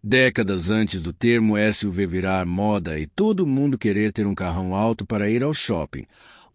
Décadas antes do termo SUV virar moda e todo mundo querer ter um carrão alto para ir ao shopping,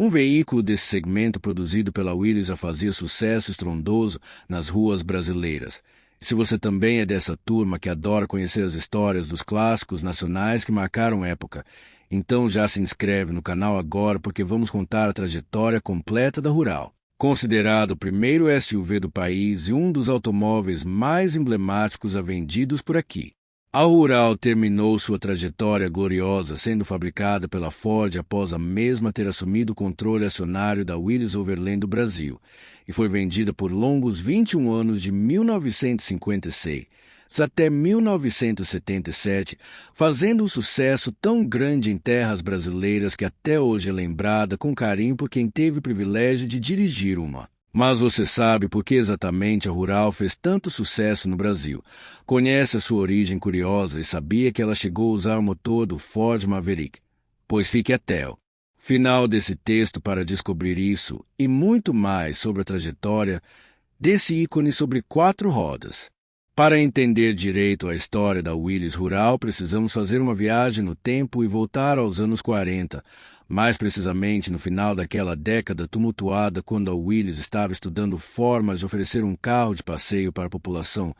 um veículo desse segmento produzido pela Willys já fazia sucesso estrondoso nas ruas brasileiras. E se você também é dessa turma que adora conhecer as histórias dos clássicos nacionais que marcaram época, então já se inscreve no canal agora porque vamos contar a trajetória completa da Rural. Considerado o primeiro SUV do país e um dos automóveis mais emblemáticos vendidos por aqui. A Rural terminou sua trajetória gloriosa sendo fabricada pela Ford após a mesma ter assumido o controle acionário da Willys Overland do Brasil e foi vendida por longos 21 anos de 1956 até 1977, fazendo um sucesso tão grande em terras brasileiras que até hoje é lembrada com carinho por quem teve o privilégio de dirigir uma. Mas você sabe por que exatamente a Rural fez tanto sucesso no Brasil? Conhece a sua origem curiosa e sabia que ela chegou a usar o motor do Ford Maverick? Pois fique até o final desse texto para descobrir isso e muito mais sobre a trajetória desse ícone sobre 4 rodas. Para entender direito a história da Willys Rural, precisamos fazer uma viagem no tempo e voltar aos anos 40, mais precisamente no final daquela década tumultuada quando a Willys estava estudando formas de oferecer um carro de passeio para a população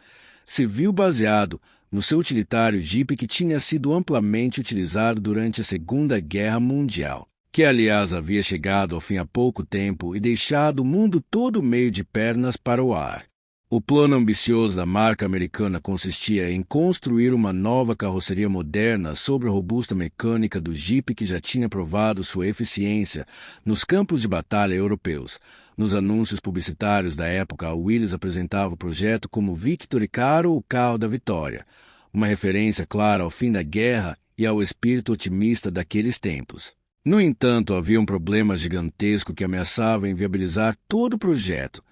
civil baseado no seu utilitário Jeep que tinha sido amplamente utilizado durante a Segunda Guerra Mundial, que aliás havia chegado ao fim há pouco tempo e deixado o mundo todo meio de pernas para o ar. O plano ambicioso da marca americana consistia em construir uma nova carroceria moderna sobre a robusta mecânica do Jeep que já tinha provado sua eficiência nos campos de batalha europeus. Nos anúncios publicitários da época, a Willys apresentava o projeto como Victory Car ou o carro da vitória, uma referência clara ao fim da guerra e ao espírito otimista daqueles tempos. No entanto, havia um problema gigantesco que ameaçava inviabilizar todo o projeto.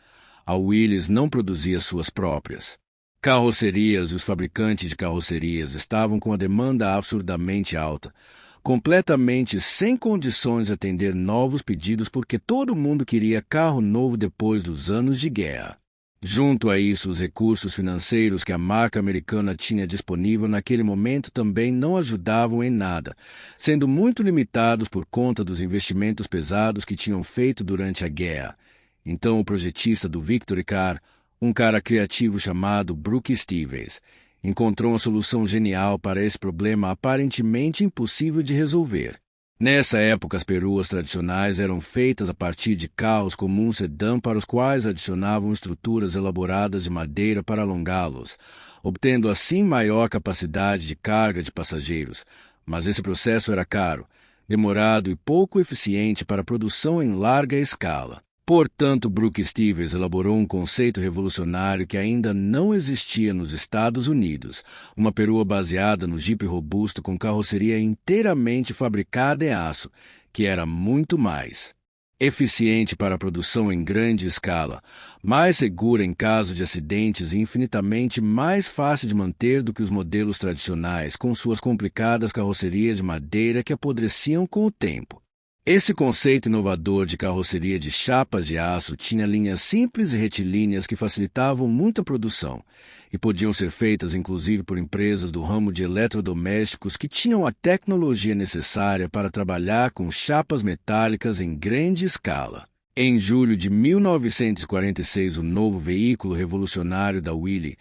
A Willys não produzia suas próprias carrocerias e os fabricantes de carrocerias estavam com a demanda absurdamente alta, completamente sem condições de atender novos pedidos porque todo mundo queria carro novo depois dos anos de guerra. Junto a isso, os recursos financeiros que a marca americana tinha disponível naquele momento também não ajudavam em nada, sendo muito limitados por conta dos investimentos pesados que tinham feito durante a guerra. Então o projetista do Victory Car, um cara criativo chamado Brooke Stevens, encontrou uma solução genial para esse problema aparentemente impossível de resolver. Nessa época, as peruas tradicionais eram feitas a partir de carros comuns sedã para os quais adicionavam estruturas elaboradas de madeira para alongá-los, obtendo assim maior capacidade de carga de passageiros. Mas esse processo era caro, demorado e pouco eficiente para produção em larga escala. Portanto, Brooke Stevens elaborou um conceito revolucionário que ainda não existia nos Estados Unidos, uma perua baseada no Jeep robusto com carroceria inteiramente fabricada em aço, que era muito mais eficiente para a produção em grande escala, mais segura em caso de acidentes e infinitamente mais fácil de manter do que os modelos tradicionais, com suas complicadas carrocerias de madeira que apodreciam com o tempo. Esse conceito inovador de carroceria de chapas de aço tinha linhas simples e retilíneas que facilitavam muito a produção e podiam ser feitas inclusive por empresas do ramo de eletrodomésticos que tinham a tecnologia necessária para trabalhar com chapas metálicas em grande escala. Em julho de 1946, o novo veículo revolucionário da Willys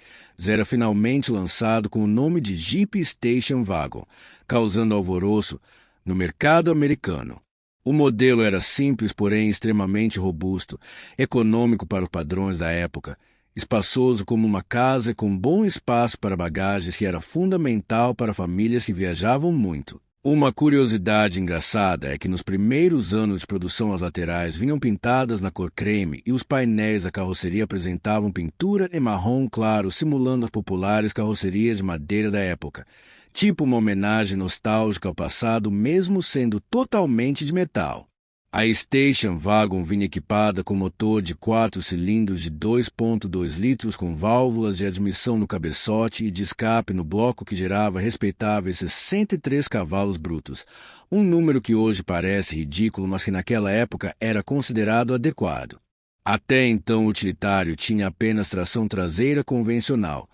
era finalmente lançado com o nome de Jeep Station Wagon, causando alvoroço no mercado americano. O modelo era simples, porém extremamente robusto, econômico para os padrões da época, espaçoso como uma casa e com bom espaço para bagagens que era fundamental para famílias que viajavam muito. Uma curiosidade engraçada é que nos primeiros anos de produção as laterais vinham pintadas na cor creme e os painéis da carroceria apresentavam pintura em marrom claro, simulando as populares carrocerias de madeira da época, tipo uma homenagem nostálgica ao passado, mesmo sendo totalmente de metal. A Station Wagon vinha equipada com motor de 4 cilindros de 2,2 litros com válvulas de admissão no cabeçote e de escape no bloco que gerava respeitáveis 63 cavalos brutos, um número que hoje parece ridículo, mas que naquela época era considerado adequado. Até então o utilitário tinha apenas tração traseira convencional,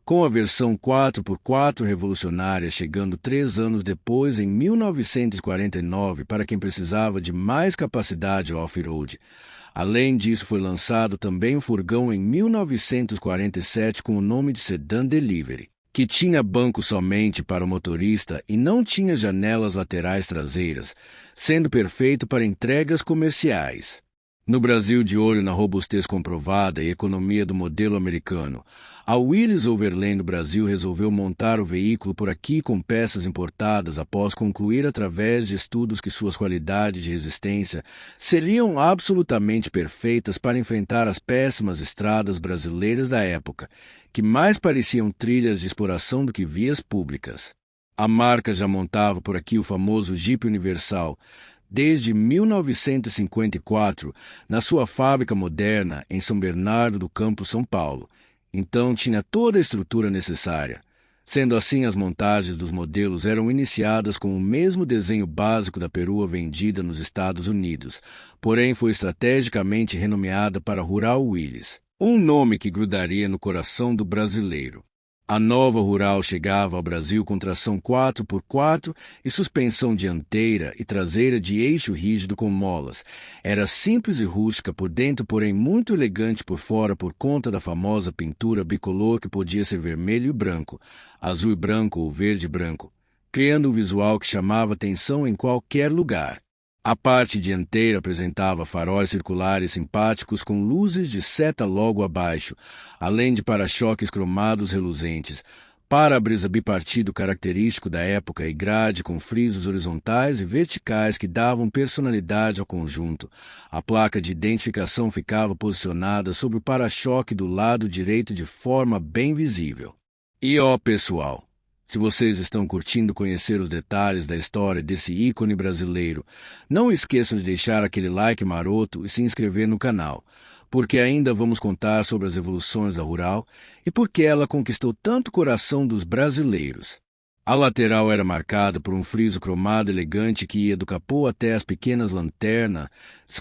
com a versão 4x4 revolucionária chegando 3 anos depois, em 1949, para quem precisava de mais capacidade off-road. Além disso, foi lançado também o furgão em 1947 com o nome de Sedan Delivery, que tinha banco somente para o motorista e não tinha janelas laterais traseiras, sendo perfeito para entregas comerciais. No Brasil, de olho na robustez comprovada e economia do modelo americano, a Willys Overland Brasil resolveu montar o veículo por aqui com peças importadas após concluir através de estudos que suas qualidades de resistência seriam absolutamente perfeitas para enfrentar as péssimas estradas brasileiras da época, que mais pareciam trilhas de exploração do que vias públicas. A marca já montava por aqui o famoso Jeep Universal, desde 1954, na sua fábrica moderna em São Bernardo do Campo, São Paulo. Então tinha toda a estrutura necessária. Sendo assim, as montagens dos modelos eram iniciadas com o mesmo desenho básico da perua vendida nos Estados Unidos, porém foi estrategicamente renomeada para Rural Willys, um nome que grudaria no coração do brasileiro. A nova Rural chegava ao Brasil com tração 4x4 e suspensão dianteira e traseira de eixo rígido com molas. Era simples e rústica por dentro, porém muito elegante por fora por conta da famosa pintura bicolor que podia ser vermelho e branco, azul e branco ou verde e branco, criando um visual que chamava atenção em qualquer lugar. A parte dianteira apresentava faróis circulares simpáticos com luzes de seta logo abaixo, além de para-choques cromados reluzentes, para-brisa bipartido característico da época e grade com frisos horizontais e verticais que davam personalidade ao conjunto. A placa de identificação ficava posicionada sobre o para-choque do lado direito de forma bem visível. E pessoal, se vocês estão curtindo conhecer os detalhes da história desse ícone brasileiro, não esqueçam de deixar aquele like maroto e se inscrever no canal, porque ainda vamos contar sobre as evoluções da Rural e por que ela conquistou tanto o coração dos brasileiros. A lateral era marcada por um friso cromado elegante que ia do capô até as pequenas lanternas,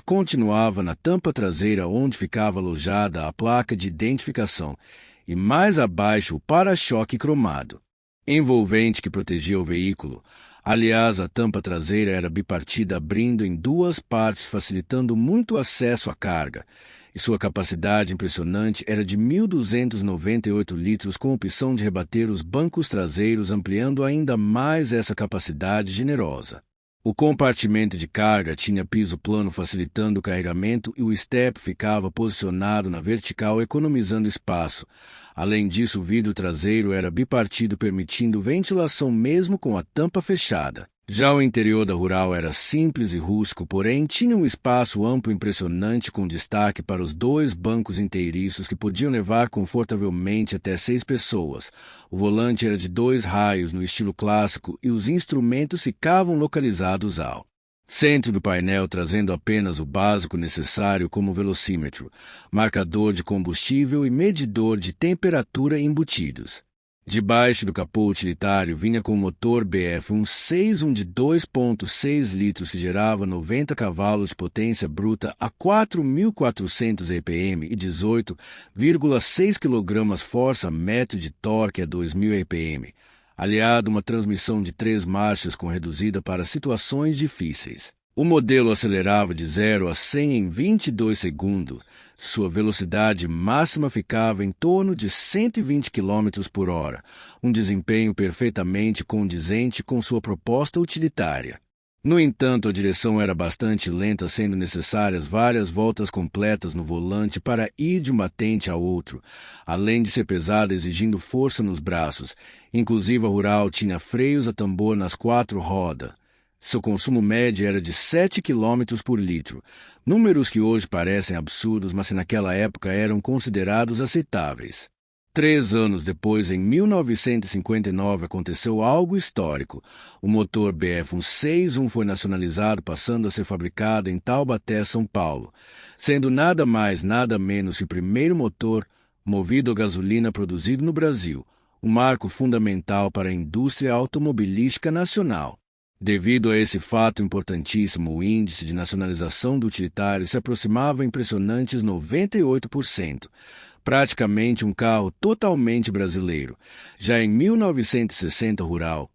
continuava na tampa traseira onde ficava alojada a placa de identificação, e mais abaixo o para-choque cromado envolvente que protegia o veículo. Aliás, a tampa traseira era bipartida, abrindo em duas partes, facilitando muito o acesso à carga, e sua capacidade impressionante era de 1.298 litros, com opção de rebater os bancos traseiros, ampliando ainda mais essa capacidade generosa. O compartimento de carga tinha piso plano, facilitando o carregamento, e o step ficava posicionado na vertical, economizando espaço. Além disso, o vidro traseiro era bipartido, permitindo ventilação mesmo com a tampa fechada. Já o interior da Rural era simples e rústico, porém tinha um espaço amplo e impressionante, com destaque para os 2 bancos inteiriços que podiam levar confortavelmente até 6 pessoas. O volante era de 2 raios no estilo clássico e os instrumentos ficavam localizados ao centro do painel, trazendo apenas o básico necessário como velocímetro, marcador de combustível e medidor de temperatura embutidos. Debaixo do capô utilitário vinha com o motor BF 161 de 2,6 litros que gerava 90 cavalos de potência bruta a 4.400 RPM e 18,6 kgfm de torque a 2.000 RPM, aliado a uma transmissão de 3 marchas com reduzida para situações difíceis. O modelo acelerava de 0 a 100 em 22 segundos. Sua velocidade máxima ficava em torno de 120 km por hora, um desempenho perfeitamente condizente com sua proposta utilitária. No entanto, a direção era bastante lenta, sendo necessárias várias voltas completas no volante para ir de um batente a outro, além de ser pesada, exigindo força nos braços. Inclusive, a Rural tinha freios a tambor nas 4 rodas. Seu consumo médio era de 7 km por litro, números que hoje parecem absurdos, mas que naquela época eram considerados aceitáveis. 3 anos depois, em 1959, aconteceu algo histórico. O motor BF 161 foi nacionalizado, passando a ser fabricado em Taubaté, São Paulo, sendo nada mais, nada menos que o primeiro motor movido a gasolina produzido no Brasil, um marco fundamental para a indústria automobilística nacional. Devido a esse fato importantíssimo, o índice de nacionalização do utilitário se aproximava a impressionantes 98%. praticamente um carro totalmente brasileiro. Já em 1960, o Rural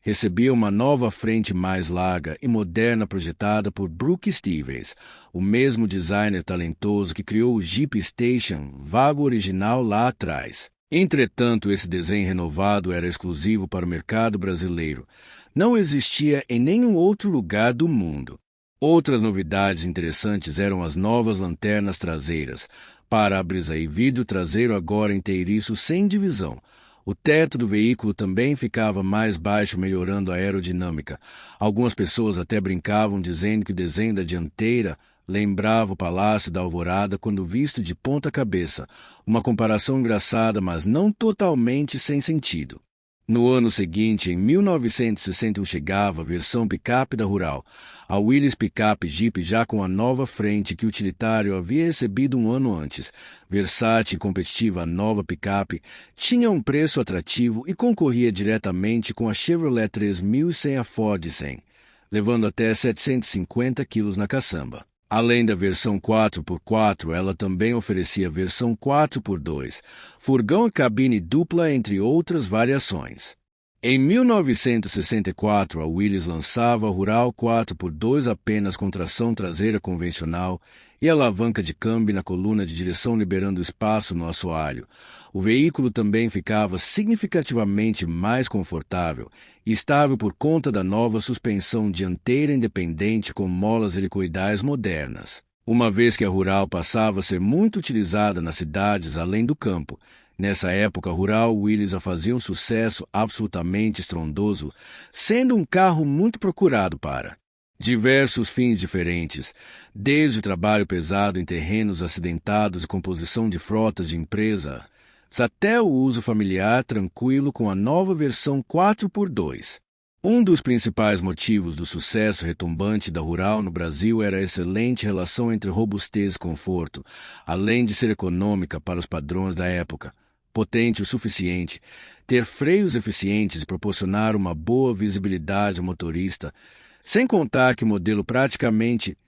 recebia uma nova frente mais larga e moderna projetada por Brooke Stevens, o mesmo designer talentoso que criou o Jeep Station Wagon original lá atrás. Entretanto, esse desenho renovado era exclusivo para o mercado brasileiro. Não existia em nenhum outro lugar do mundo. Outras novidades interessantes eram as novas lanternas traseiras, para-brisa e vidro traseiro agora inteiriço sem divisão. O teto do veículo também ficava mais baixo, melhorando a aerodinâmica. Algumas pessoas até brincavam dizendo que o desenho da dianteira lembrava o Palácio da Alvorada quando visto de ponta cabeça. Uma comparação engraçada, mas não totalmente sem sentido. No ano seguinte, em 1961, chegava a versão picape da Rural, a Willys Picape Jeep já com a nova frente que o utilitário havia recebido um ano antes. Versátil e competitiva, a nova picape tinha um preço atrativo e concorria diretamente com a Chevrolet 3100 e a Ford 100, levando até 750 quilos na caçamba. Além da versão 4x4, ela também oferecia a versão 4x2, furgão e cabine dupla, entre outras variações. Em 1964, a Willys lançava a Rural 4x2 apenas com tração traseira convencional e alavanca de câmbio na coluna de direção, liberando espaço no assoalho. O veículo também ficava significativamente mais confortável e estável por conta da nova suspensão dianteira independente com molas helicoidais modernas. Uma vez que a Rural passava a ser muito utilizada nas cidades além do campo, nessa época a Rural Willys fazia um sucesso absolutamente estrondoso, sendo um carro muito procurado para diversos fins diferentes, desde o trabalho pesado em terrenos acidentados e composição de frotas de empresa, até o uso familiar tranquilo com a nova versão 4x2. Um dos principais motivos do sucesso retumbante da Rural no Brasil era a excelente relação entre robustez e conforto, além de ser econômica para os padrões da época, potente o suficiente, ter freios eficientes e proporcionar uma boa visibilidade ao motorista, sem contar que o modelo praticamente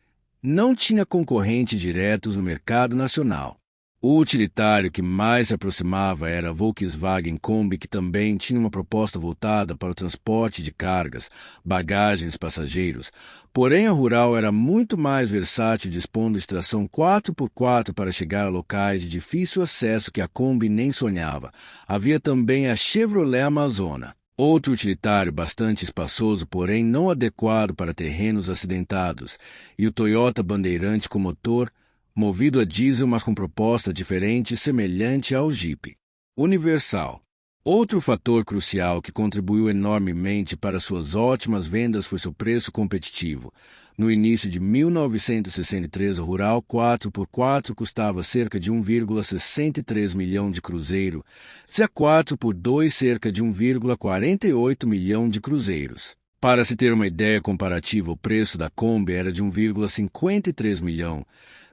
não tinha concorrentes diretos no mercado nacional. O utilitário que mais se aproximava era a Volkswagen Kombi, que também tinha uma proposta voltada para o transporte de cargas, bagagens e passageiros. Porém, a Rural era muito mais versátil, dispondo de tração 4x4 para chegar a locais de difícil acesso que a Kombi nem sonhava. Havia também a Chevrolet Amazona, outro utilitário bastante espaçoso, porém não adequado para terrenos acidentados, e o Toyota Bandeirante com motor movido a diesel, mas com proposta diferente, semelhante ao Jeep. Universal. Outro fator crucial que contribuiu enormemente para suas ótimas vendas foi seu preço competitivo. No início de 1963, a Rural 4x4 custava cerca de 1,63 milhão de cruzeiro, e a 4x2 cerca de 1,48 milhão de cruzeiros. Para se ter uma ideia comparativa, o preço da Kombi era de 1,53 milhão,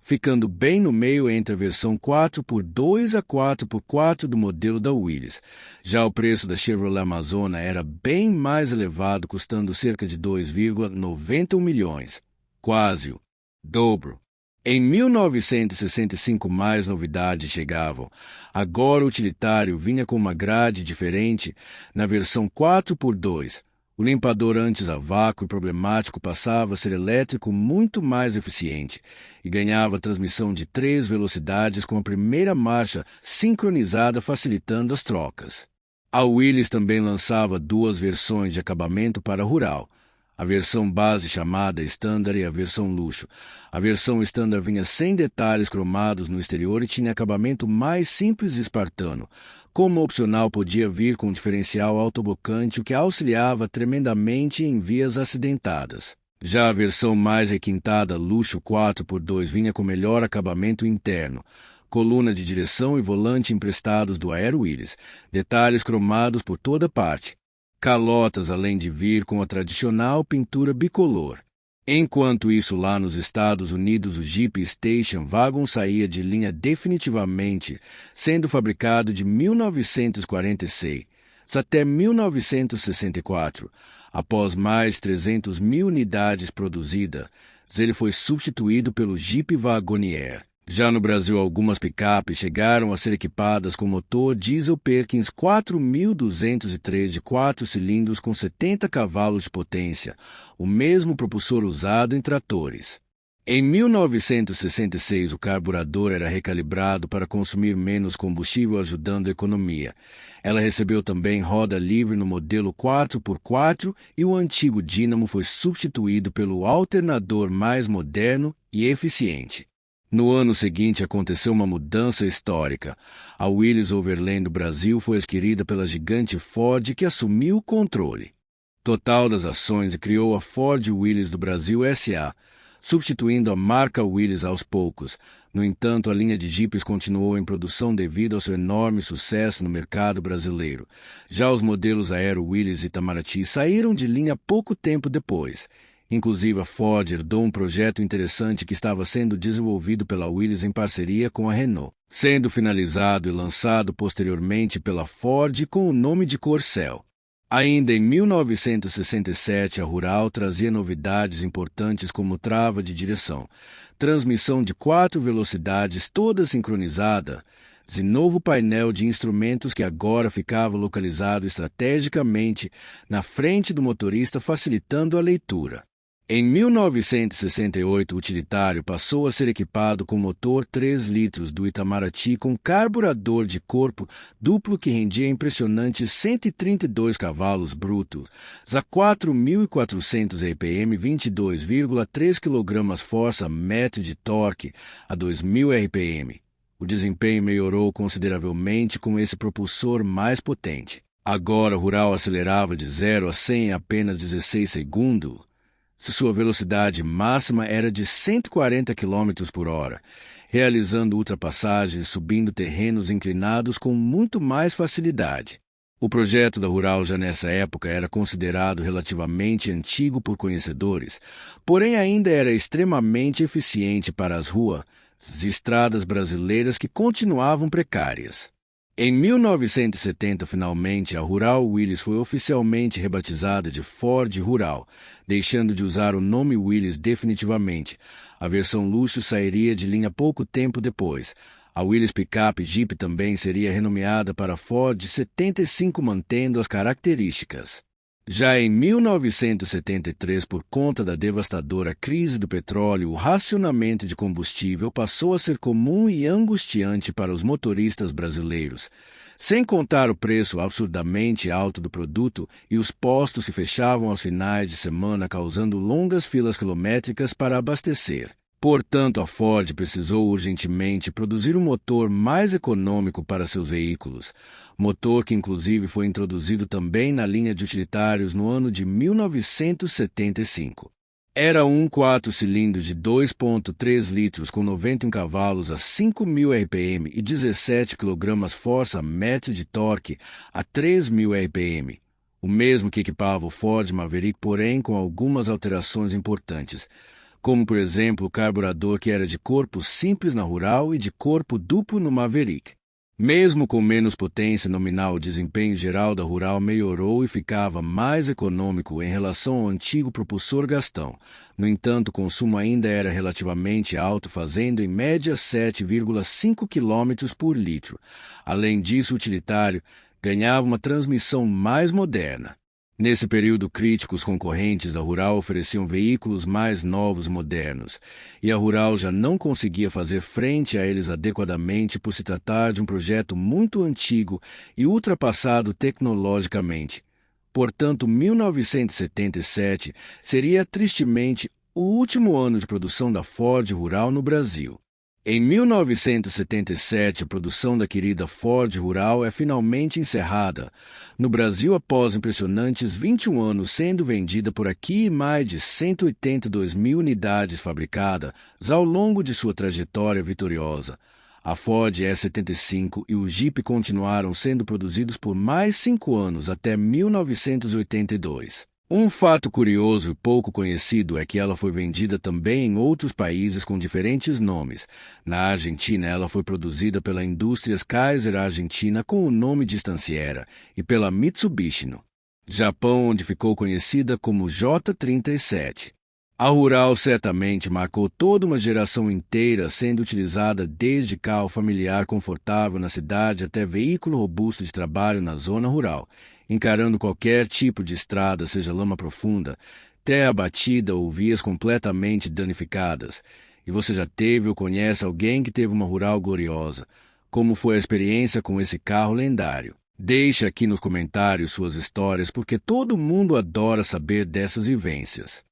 ficando bem no meio entre a versão 4x2 a 4x4 do modelo da Willys. Já o preço da Chevrolet Amazona era bem mais elevado, custando cerca de 2,91 milhões, quase o dobro. Em 1965, mais novidades chegavam. Agora o utilitário vinha com uma grade diferente na versão 4x2. O limpador antes a vácuo e problemático passava a ser elétrico, muito mais eficiente, e ganhava transmissão de 3 velocidades com a primeira marcha sincronizada, facilitando as trocas. A Willys também lançava 2 versões de acabamento para a Rural, a versão base chamada Standard e a versão luxo. A versão Standard vinha sem detalhes cromados no exterior e tinha acabamento mais simples e espartano. Como opcional, podia vir com um diferencial autoblocante, o que auxiliava tremendamente em vias acidentadas. Já a versão mais requintada, luxo 4x2, vinha com melhor acabamento interno, coluna de direção e volante emprestados do Aero Willys, detalhes cromados por toda parte, calotas, além de vir com a tradicional pintura bicolor. Enquanto isso, lá nos Estados Unidos, o Jeep Station Wagon saía de linha definitivamente, sendo fabricado de 1946 até 1964. Após mais de 300 mil unidades produzidas, ele foi substituído pelo Jeep Wagoneer. Já no Brasil, algumas picapes chegaram a ser equipadas com motor diesel Perkins 4203 de 4 cilindros com 70 cavalos de potência, o mesmo propulsor usado em tratores. Em 1966, o carburador era recalibrado para consumir menos combustível, ajudando a economia. Ela recebeu também roda livre no modelo 4x4 e o antigo dínamo foi substituído pelo alternador mais moderno e eficiente. No ano seguinte, aconteceu uma mudança histórica. A Willys Overland do Brasil foi adquirida pela gigante Ford, que assumiu o controle total das ações e criou a Ford Willys do Brasil S.A., substituindo a marca Willys aos poucos. No entanto, a linha de Jeeps continuou em produção devido ao seu enorme sucesso no mercado brasileiro. Já os modelos Aero Willys e Itamaraty saíram de linha pouco tempo depois. Inclusive, a Ford herdou um projeto interessante que estava sendo desenvolvido pela Willys em parceria com a Renault, sendo finalizado e lançado posteriormente pela Ford com o nome de Corcel. Ainda em 1967, a Rural trazia novidades importantes como trava de direção, transmissão de 4 velocidades toda sincronizada e novo painel de instrumentos que agora ficava localizado estrategicamente na frente do motorista, facilitando a leitura. Em 1968, o utilitário passou a ser equipado com motor 3 litros do Itamaraty com carburador de corpo duplo que rendia impressionantes 132 cavalos brutos, a 4.400 RPM, 22,3 kgfm de torque a 2.000 RPM. O desempenho melhorou consideravelmente com esse propulsor mais potente. Agora, o Rural acelerava de 0 a 100 em apenas 16 segundos. Sua velocidade máxima era de 140 km por hora, realizando ultrapassagens e subindo terrenos inclinados com muito mais facilidade. O projeto da Rural já nessa época era considerado relativamente antigo por conhecedores, porém ainda era extremamente eficiente para as ruas e estradas brasileiras que continuavam precárias. Em 1970, finalmente, a Rural Willys foi oficialmente rebatizada de Ford Rural, deixando de usar o nome Willys definitivamente. A versão luxo sairia de linha pouco tempo depois. A Willys Pickup Jeep também seria renomeada para Ford 75, mantendo as características. Já em 1973, por conta da devastadora crise do petróleo, o racionamento de combustível passou a ser comum e angustiante para os motoristas brasileiros, sem contar o preço absurdamente alto do produto e os postos que fechavam aos finais de semana, causando longas filas quilométricas para abastecer. Portanto, a Ford precisou urgentemente produzir um motor mais econômico para seus veículos, motor que inclusive foi introduzido também na linha de utilitários no ano de 1975. Era um 4 cilindros de 2,3 litros com 91 cavalos a 5.000 RPM e 17 kgfm de torque a 3.000 RPM, o mesmo que equipava o Ford Maverick, porém com algumas alterações importantes, como, por exemplo, o carburador que era de corpo simples na Rural e de corpo duplo no Maverick. Mesmo com menos potência nominal, o desempenho geral da Rural melhorou e ficava mais econômico em relação ao antigo propulsor Gastão. No entanto, o consumo ainda era relativamente alto, fazendo em média 7,5 km por litro. Além disso, o utilitário ganhava uma transmissão mais moderna. Nesse período crítico, os concorrentes da Rural ofereciam veículos mais novos e modernos, e a Rural já não conseguia fazer frente a eles adequadamente por se tratar de um projeto muito antigo e ultrapassado tecnologicamente. Portanto, 1977 seria tristemente o último ano de produção da Ford Rural no Brasil. Em 1977, a produção da querida Ford Rural é finalmente encerrada no Brasil após impressionantes 21 anos sendo vendida por aqui e mais de 182 mil unidades fabricadas ao longo de sua trajetória vitoriosa. A Ford E75 e o Jeep continuaram sendo produzidos por mais 5 anos até 1982. Um fato curioso e pouco conhecido é que ela foi vendida também em outros países com diferentes nomes. Na Argentina, ela foi produzida pela Indústrias Kaiser Argentina com o nome de Estanciera e pela Mitsubishi no Japão, onde ficou conhecida como J37. A Rural certamente marcou toda uma geração inteira, sendo utilizada desde carro familiar confortável na cidade até veículo robusto de trabalho na zona rural, encarando qualquer tipo de estrada, seja lama profunda, terra batida ou vias completamente danificadas. E você já teve ou conhece alguém que teve uma Rural gloriosa? Como foi a experiência com esse carro lendário? Deixe aqui nos comentários suas histórias, porque todo mundo adora saber dessas vivências.